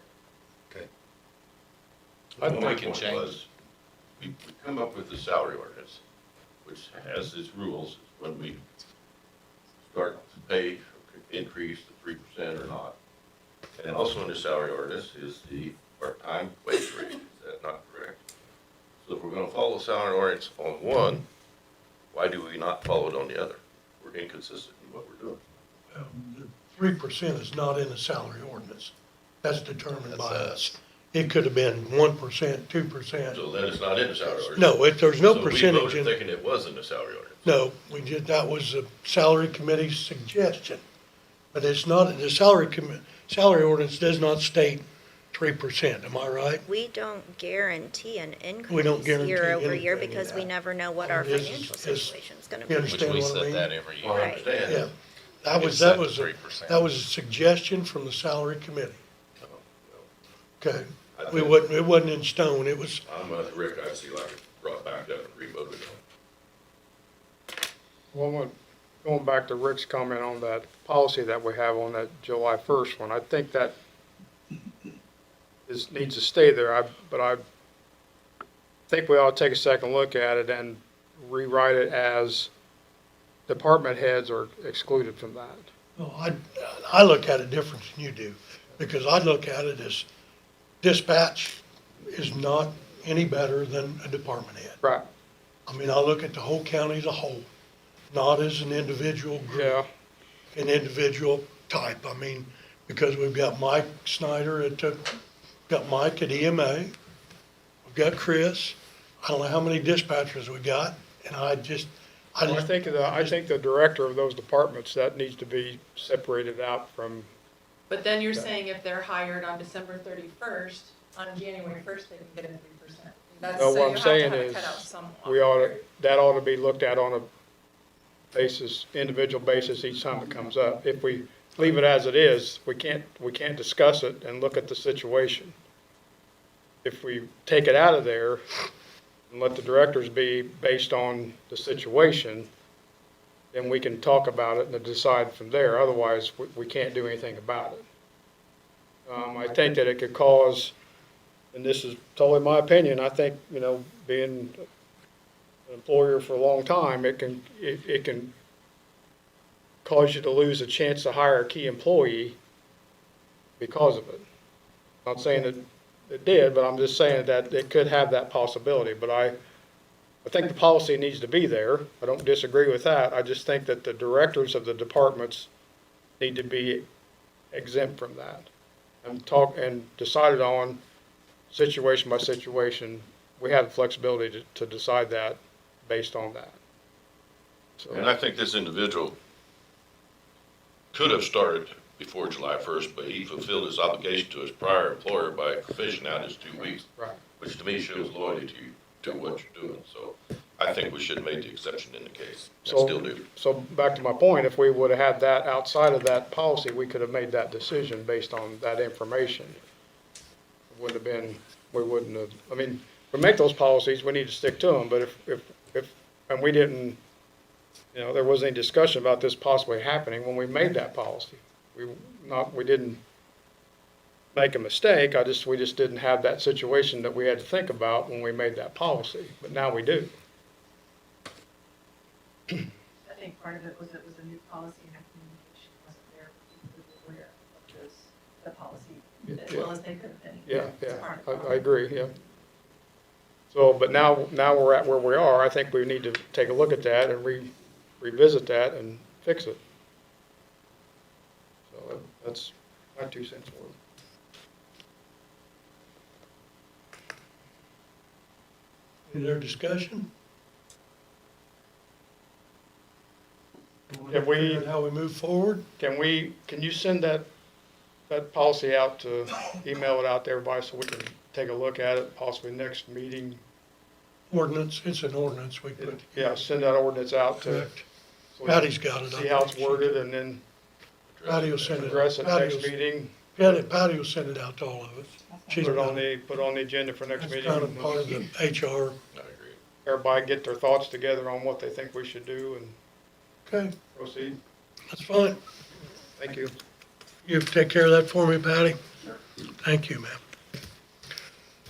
Well, my point was, we come up with the salary ordinance, which has its rules, when we start to pay, increase the 3% or not. And also in the salary ordinance is the part-time wage rate, is that not correct? So if we're gonna follow the salary ordinance on one, why do we not follow it on the other? We're inconsistent in what we're doing. 3% is not in the salary ordinance. That's determined by us. It could have been 1%, 2%. So then it's not in the salary ordinance. No, there's no So percentage we voted in, thinking it was in the salary ordinance. no, that was the salary committee's suggestion. But it's not, the salary ordinance does not state 3%, am I right? We don't guarantee an We don't increase guarantee year over year anything, because we yeah. never know what our Is- financial is- situation is gonna you be. understand what I mean? every Well, I Right. understand. Yeah, that It's was, set that was, to 3%. that was a suggestion from the salary committee. Okay, I we think- wasn't, it wasn't in stone, it was, I'm with Rick, I see like it brought back up and revoted on. Well, going back to Rick's comment on that policy that we have on that July 1st one, I think that needs to stay there, but I think we ought to take a second look at it and rewrite it as department heads are excluded from that. well, I look at it different than you do, because I look at it as dispatch is not any better than a department head. Right. I mean, I look at the whole county as a whole, not as an individual group, an individual type. I mean, because we've got Mike Snyder got Mike at EMA, we've got Chris, I don't know how many dispatchers we got, and I think the director of those departments, that needs to be separated out from, But then you're saying if they're hired on December 31st, on January 1st, they can get a 3%. That's, no, so what you I'm have saying to is, cut out some. that ought to be looked at on a basis, individual basis each time it comes up. If we leave it as it is, we can't discuss it and look at the situation. If we take it out of there and let the directors be based on the situation, then we can talk about it and decide from there. Otherwise, we can't do anything about it. I think that it could cause, and this is totally my opinion, I think, being an employer for a long time, it can cause you to lose a chance to hire a key employee because of it. Not saying that it did, but I'm just saying that it could have that possibility. But I think the policy needs to be there. I don't disagree with that. I just think that the directors of the departments need to be exempt from that and decided on situation by situation. We have the flexibility to decide that based on that. And I think this individual could have started before July 1st, but he fulfilled his obligation to his prior employer by finishing out his 2 weeks. Right. Which to me shows loyalty to what you're doing. So I think we should have made the exception in the case. I still do. So back to my point, if we would have had that outside of that policy, we could have made that decision based on that information. It wouldn't have been, we wouldn't have, I mean, if we make those policies, we need to stick to them, but and we didn't, there wasn't any discussion about this possibly happening when we made that policy. We didn't make a mistake, we just didn't have that situation that we had to think about when we made that policy, but now we do. I think part of it was a new policy and the communication wasn't there for people to be aware of what was the policy as well as they could have been. Yeah, It's part of the I problem. agree, yeah. So, but now we're at where we are, I think we need to take a look at that and revisit that and fix it. So that's my 2 cents worth. any other discussion? Can we, How we move forward? can you send that policy out email it out to everybody so we can take a look at it, possibly next meeting? Ordinance, it's an ordinance we put. Yeah, send that ordinance out to. Correct. so we Patty's got it. See how it's worded and then Patty will send it. address it Patty next will- meeting. Patty will send it out to all of us. She's Put it got on the agenda for next That's meeting. kind of part of the HR. I agree. Everybody get their thoughts together on what they think we should do and Okay, proceed. that's fine. Thank you. You take care of that for me, Patty? Thank you, ma'am.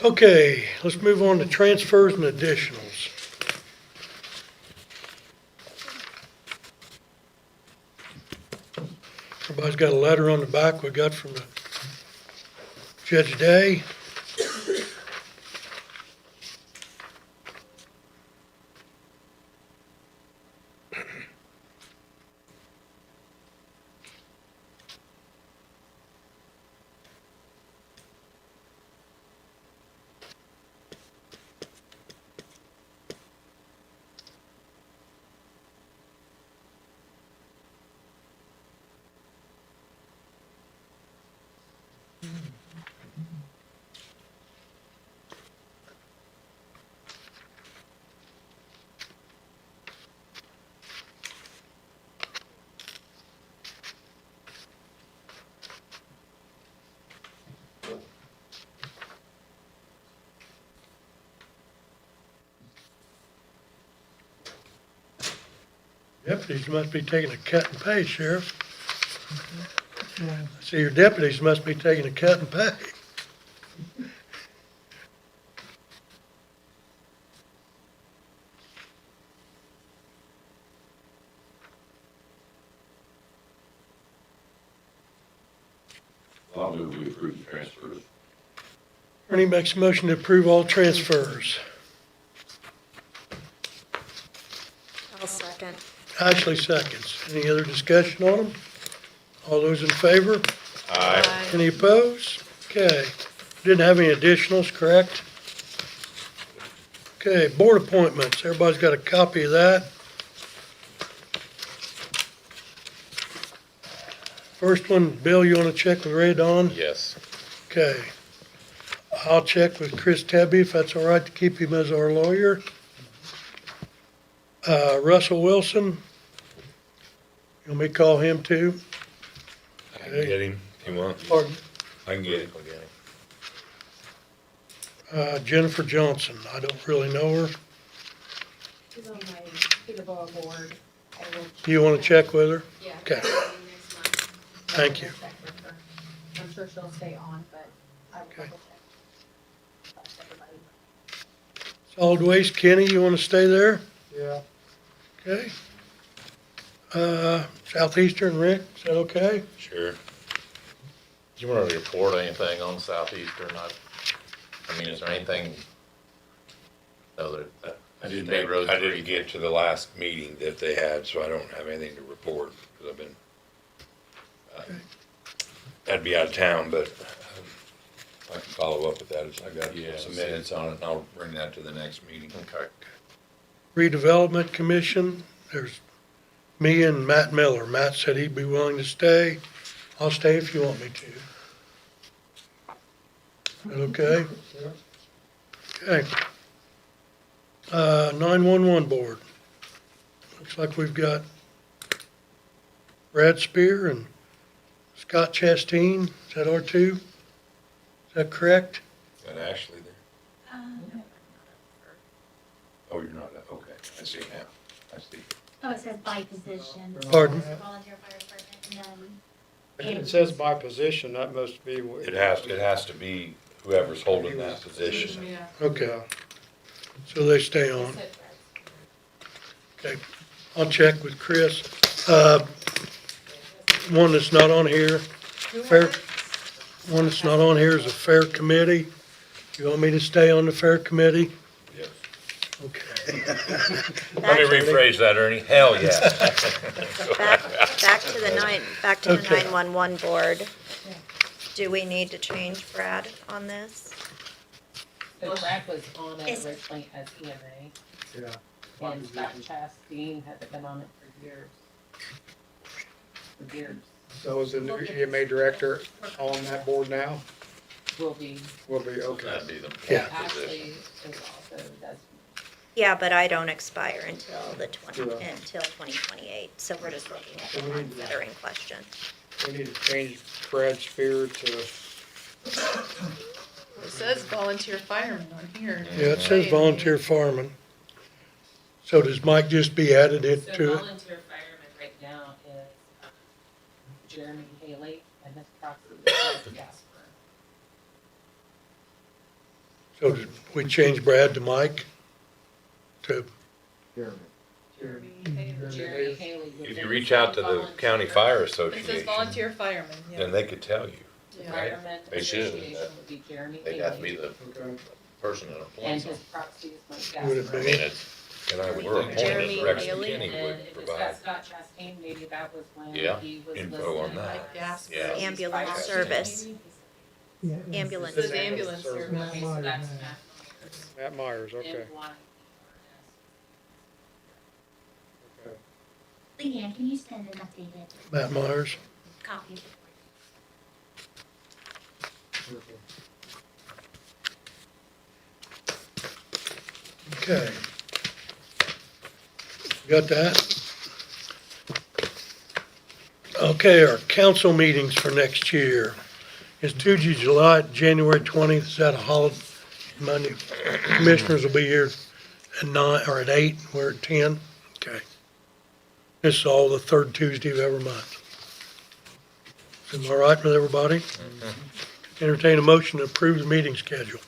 Okay, let's move on to transfers and additionals. Everybody's got a letter on the back we got from the Judge Day. Deputies must be taking a cut and pay, Sheriff. See, your deputies must be taking a cut and pay. I'll move we approve the transfers. Ernie makes a motion to approve all transfers. I'll second. Ashley seconds. Any other discussion on them? All those in favor? Aye. Any opposed? Okay. Didn't have any additionals, correct? Okay, board appointments. Everybody's got a copy of that. First one, Bill, you want to check with Ray Don? Yes. Okay. I'll check with Chris Tebby if that's all right to keep him as our lawyer. Russell Wilson. You want me to call him too? I can get him if you want. Pardon? I can get him. Jennifer Johnson. I don't really know her. She's on my pickleball board. I will- You want to check with her? Yeah. Okay. Next month. Thank you. Check with her. I'm sure she'll stay on, but I will Okay. double check. Everybody. Solid Waste, Kenny, you want to stay there? Yeah. Okay. Southeastern, Rick, is that okay? Sure. Do you want to report anything on Southeastern? I mean, is there anything? No, that I didn't, State Road I 3. didn't get to the last meeting that they had, so I don't have anything to report, because I've been, I'd be out of town, but I can follow up with that, I got some minutes on it, and I'll bring that to the next meeting. Okay. Redevelopment Commission, there's me and Matt Miller. Matt said he'd be willing to stay. I'll stay if you want me to. Is that okay? Okay. 911 Board. Looks like we've got Brad Spear and Scott Chastain. Is that our two? Is that correct? Got Ashley there? Oh, you're not, okay, I see now, I see. Oh, it says by position. Pardon? Volunteer fire department, and then. It says by position, that must be. It has to be whoever's holding that position. Yeah. Okay. So they stay on. Okay. I'll check with Chris. One that's not on here, fair, one that's not on here is a fair committee. You want me to stay on the fair committee? Yes. Okay. Let me rephrase that, Ernie, hell yeah. Back to the Okay. 911 board. Do we need to change Brad on this? So Brad was on it Is- originally as EMA, Yeah. and Scott Chastain hasn't been on it for years. For years. So is the new EMA director on that board now? Will be, Will be, okay. That'd be the Yeah. Ashley is also, does, Yeah, but I don't expire until Yeah. until 2028, so we're just looking at the ones that are in question. We need to change Brad Spear to, It says volunteer fireman on here. Yeah, it says volunteer fireman. So does Mike just be added so into it? volunteer fireman right now is Jeremy Haley, and his proxy is Jasper. So did we change Brad to Mike? To, Jeremy Haley. was If in you reach out to the volunteer county fire It says association, volunteer fireman, yeah. then they could tell you. The Yeah. Fireman They should. Association would be Jeremy They'd have to be Haley, the okay. person that and appoints them. his proxy is Mike Would it Jasper. I mean, it's, And I would We're think appointed that Rex Haley. McKinney And would if it's provide got Scott Chastain, maybe that was when Yeah. he was Info on listed that. as Jasper. Yeah. Ambulance fire service. chief. Ambulance. It says ambulance service. Okay, so that's Matt Matt Myers, okay. Myers. Okay. Leanne, can you send an updated Matt Myers. copy? Okay. Got that? Okay, our council meetings for next year is Tuesday, January 20th. Is that a holiday? Monday. Commissioners will be here at 9 or at 8. We're at 10. Okay. This is all the third Tuesday of every month. Am I right with everybody? Entertain a motion to approve the meeting schedule.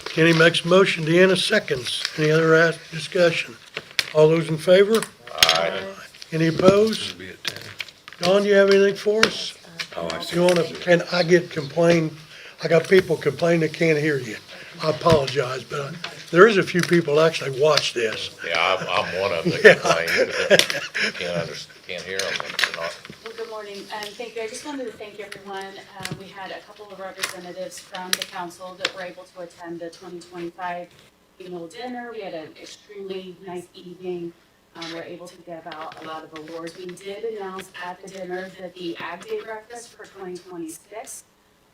Kenny makes a motion, Deanna seconds. Any other discussion? All those in favor? Aye. Any opposed? Be at 10. Don, you have anything for us? Oh, I see. You wanna, and I get complained, I got people complaining they can't hear you. I apologize, but there is a few people that actually watch this. Yeah, I'm one of them Yeah. that complain, can't hear them. Well, good morning, and thank you. I just wanted to thank everyone. We had a couple of representatives from the council that were able to attend the 2025 annual dinner. We had an extremely nice evening. We were able to give out a lot of awards. We did announce at the dinner that the Ag Day breakfast for 2026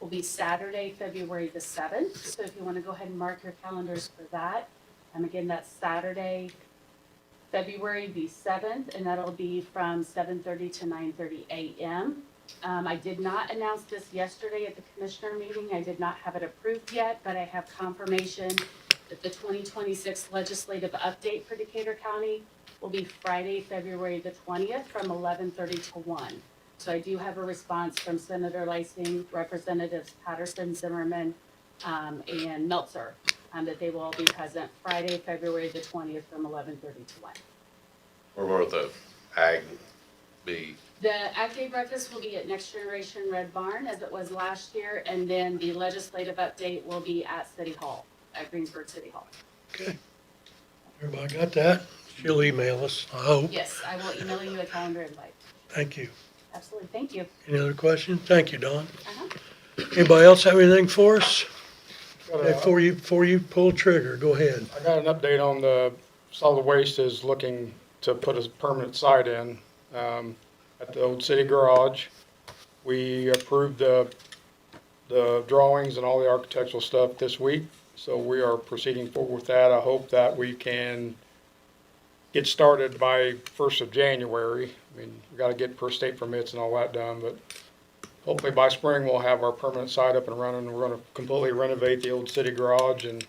will be Saturday, February the 7th. So if you want to go ahead and mark your calendars for that. Again, that's Saturday, February the 7th, and that'll be from 7:30 to 9:30 a.m. I did not announce this yesterday at the commissioner meeting. I did not have it approved yet, but I have confirmation that the 2026 legislative update for Decatur County will be Friday, February the 20th from 11:30 to 1. So I do have a response from Senator Lysing, Representatives Patterson, Zimmerman, and Meltzer, that they will all be present Friday, February the 20th from 11:30 to 1. Where will the ag be? The Ag Day breakfast will be at Next Generation Red Barn as it was last year, and then the legislative update will be at City Hall, at Greensburg City Hall. Okay. Everybody got that? She'll email us, I hope. Yes, I will email you a calendar invite. Thank you. Absolutely, thank you. Any other questions? Thank you, Don. Uh-huh. Anybody else have anything for us? Got a- Before you pull trigger, go ahead. I got an update on the solid waste is looking to put a permanent site in, at the old city garage. We approved the drawings and all the architectural stuff this week, so we are proceeding forward with that. I hope that we can get started by 1st of January. I mean, we gotta get per state permits and all that done, but hopefully by spring we'll have our permanent site up and running. We're gonna completely renovate the old city garage and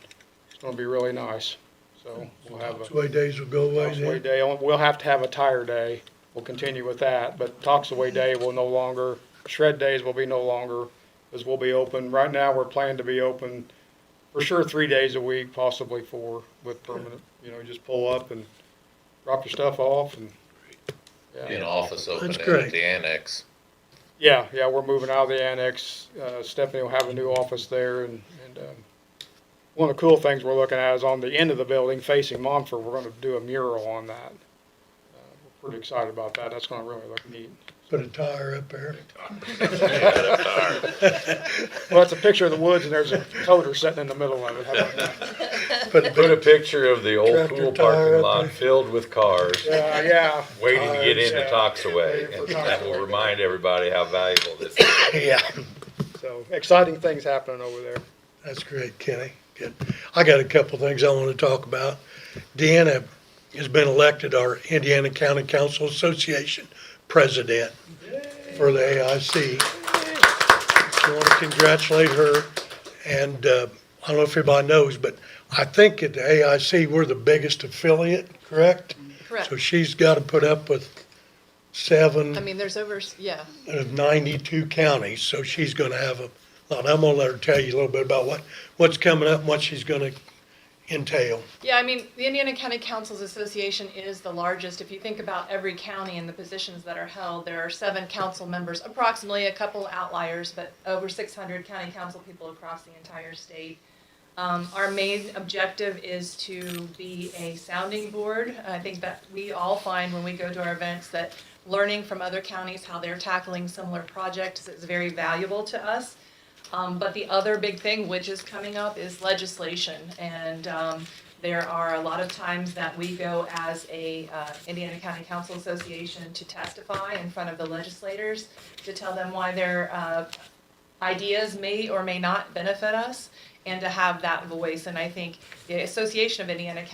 it's gonna be really nice. So we'll have a Toxaway days will go away Toxaway then? day. We'll have to have a tire day. We'll continue with that, but Toxaway day will no longer, shred days will be no longer, because we'll be open. Right now, we're planning to be open for sure 3 days a week, possibly 4 with permanent, just pull up and drop your stuff off and. Yeah. An office opening That's great. at the annex. Yeah, we're moving out of the annex. Stephanie will have a new office there and one of the cool things we're looking at is on the end of the building facing Montfort, we're gonna do a mural on that. We're pretty excited about that. That's gonna really look neat. Put a tire up there. Well, it's a picture of the woods and there's a toter sitting in the middle of it. How about that? Put a picture of the old Tractor pool tire parking up lot there. filled with cars, Yeah. waiting to get into Yeah. Toxaway. Waiting And for that will Toxaway. remind everybody how valuable this is. Yeah, So exciting things happening over there. that's great, Kenny. Good. I got a couple things I want to talk about. Deanna has been elected our Indiana County Council Association president for the AIC. I want to congratulate her, and I don't know if everybody knows, but I think at the AIC, we're the biggest affiliate, correct? Correct. So she's got to put up with 7 I mean, there's over, yeah. of 92 counties, so she's going to have a lot. I'm going to let her tell you a little bit about what's coming up and what she's going to entail. Yeah, I mean, the Indiana County Councils Association is the largest. If you think about every county and the positions that are held, there are 7 council members, approximately, a couple outliers, but over 600 county council people across the entire state. Our main objective is to be a sounding board. I think that we all find when we go to our events that learning from other counties, how they're tackling similar projects is very valuable to us. But the other big thing which is coming up is legislation, and there are a lot of times that we go as a Indiana County Council Association to testify in front of the legislators to tell them why their ideas may or may not benefit us, and to have that voice. And I think the Association of Indiana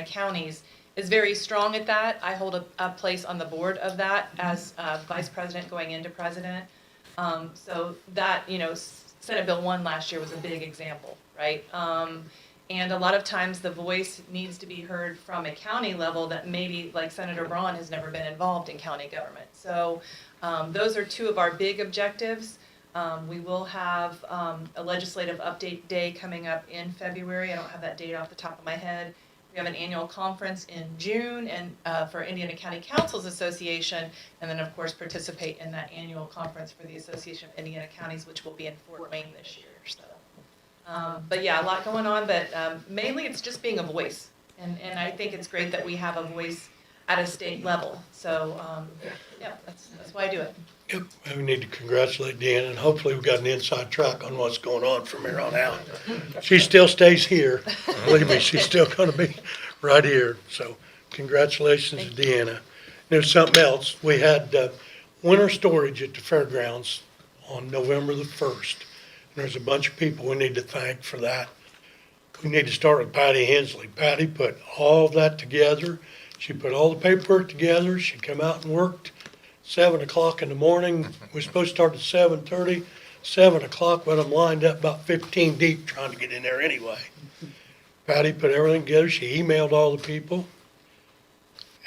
Counties is very strong at that. I hold a place on the board of that as vice president going into president. So that, Senate Bill 1 last year was a big example, right? And a lot of times the voice needs to be heard from a county level that maybe, like Senator Braun, has never been involved in county government. So those are two of our big objectives. We will have a legislative update day coming up in February. I don't have that date off the top of my head. We have an annual conference in June and for Indiana County Councils Association, and then of course participate in that annual conference for the Association of Indiana Counties, which will be in Fort Wayne this year. So, but yeah, a lot going on, but mainly it's just being a voice, and I think it's great that we have a voice at a state level. So yeah, that's why I do it. Yep, and we need to congratulate Deanna, and hopefully we've got an inside track on what's going on from here on out. She still stays here. Believe me, she's still gonna be right here. So congratulations to Deanna. There's something else. We had winter storage at the fairgrounds on November the 1st. There's a bunch of people we need to thank for that. We need to start with Patty Hensley. Patty put all of that together. She put all the paperwork together. She come out and worked 7 o'clock in the morning. We're supposed to start at 7:30. 7 o'clock, but I'm lined up about 15 deep trying to get in there anyway. Patty put everything together. She emailed all the people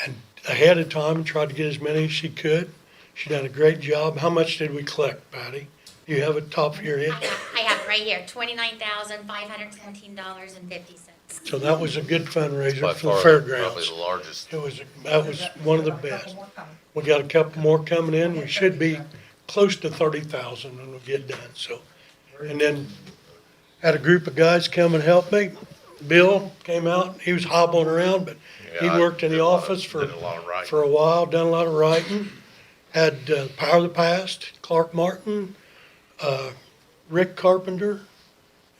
and ahead of time and tried to get as many as she could. She done a great job. How much did we collect, Patty? Do you have it top of your head? I have it right here, $29,517.50. So that was a good fundraiser By for the far, fairgrounds. probably the largest. That was one of the best. We got a couple more coming in. We should be close to 30,000 when we get done, so. And then had a group of guys come and help me. Bill came out. He was hobbling around, but he Yeah, I worked in did the a lot of- office did a lot of writing. for a while, done a lot of writing. Had Power of the Past, Clark Martin, Rick Carpenter,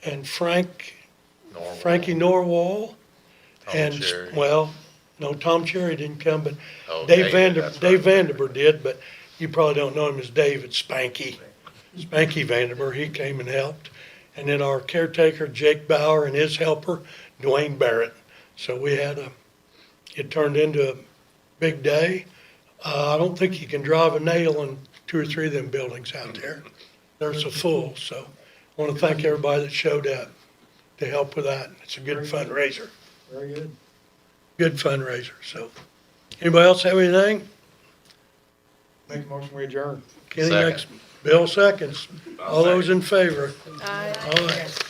and Frankie Norwall. And, Cherry. well, no, Tom Cherry didn't come, but Oh, Dave David, that's Dave right. Vanderber did, but you probably don't know him as David Spanky. Spanky Vanderber, he came and helped. And then our caretaker, Jake Bauer, and his helper, Dwayne Barrett. So we had it turned into a big day. I don't think you can drive a nail in 2 or 3 of them buildings out there. They're so full, so I want to thank everybody that showed up to help with that. It's a good fundraiser. Very good. Good fundraiser, so. Anybody else have anything? Make a motion, we adjourn. Kenny Second. makes, Bill seconds. All those in favor? Aye. All right.